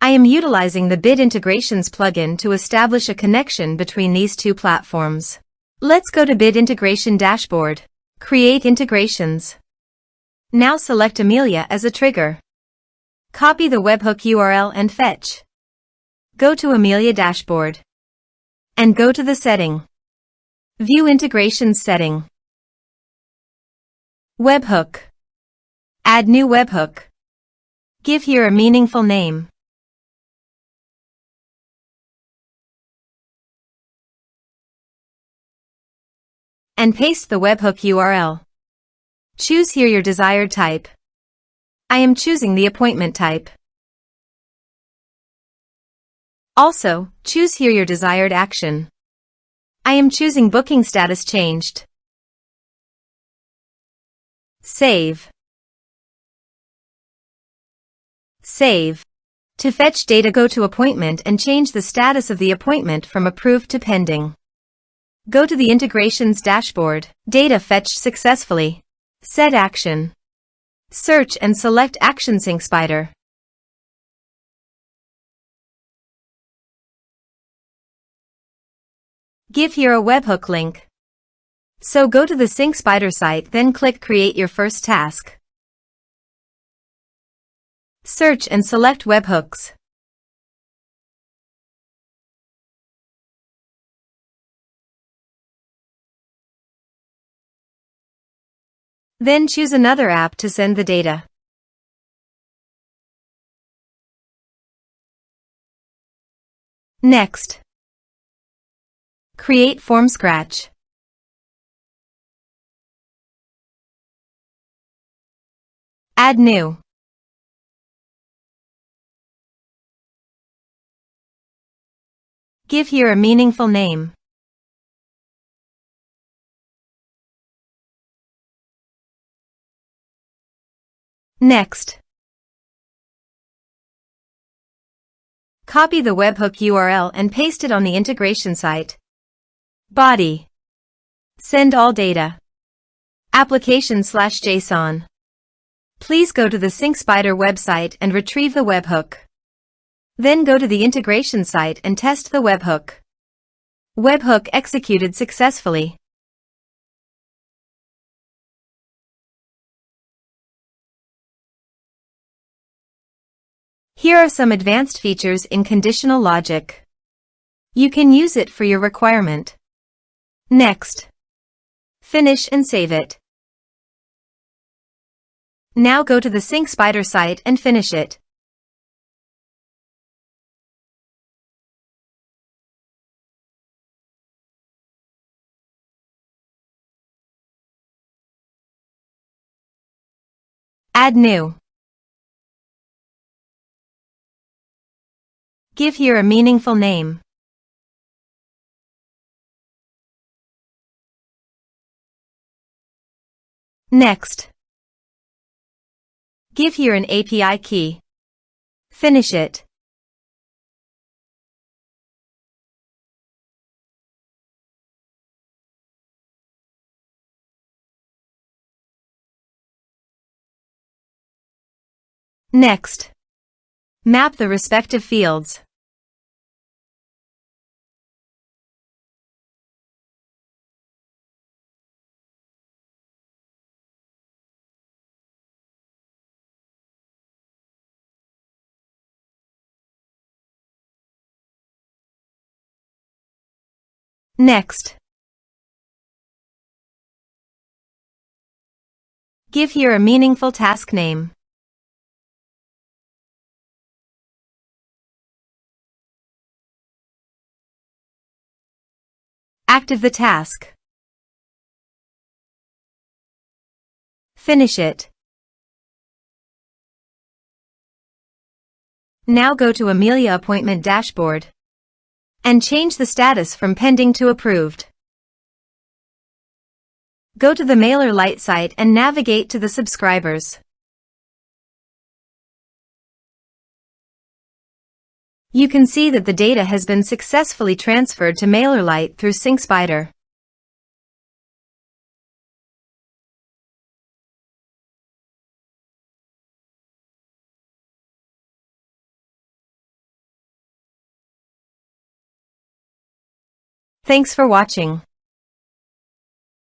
I am utilizing the Bid Integrations plugin to establish a connection between these two platforms. Let's go to Bid Integration Dashboard. Create integrations. Now select Amelia as a trigger. Copy the webhook URL and fetch. Go to Amelia Dashboard. And go to the setting. View Integrations setting. Webhook. Add new webhook. Give here a meaningful name. And paste the webhook URL. Choose here your desired type. I am choosing the appointment type. Also, choose here your desired action. I am choosing booking status changed. Save. Save. To fetch data, go to Appointment and change the status of the appointment from approved to pending. Go to the Integrations dashboard. Data fetched successfully. Set action. Search and select Action SyncSpider. Give here a webhook link. So go to the SyncSpider site, then click Create your first task. Search and select webhooks. Then choose another app to send the data. Next, create form scratch. Add new. Give here a meaningful name. Next, copy the webhook URL and paste it on the integration site. Body. Send all data. Application/JSON. Please go to the SyncSpider website and retrieve the webhook. Then go to the integration site and test the webhook. Webhook executed successfully. Here are some advanced features in conditional logic. You can use it for your requirement. Next. Finish and save it. Now go to the SyncSpider site and finish it. Add new. Give here a meaningful name. Next. Give here an API key. Finish it. Next. Map the respective fields. Next. Give here a meaningful task name. Active the task. Finish it. Now go to Amelia Appointment Dashboard and change the status from pending to approved. Go to the MailerLite site and navigate to the subscribers. You can see that the data has been successfully transferred to MailerLite through SyncSpider. Thanks for watching.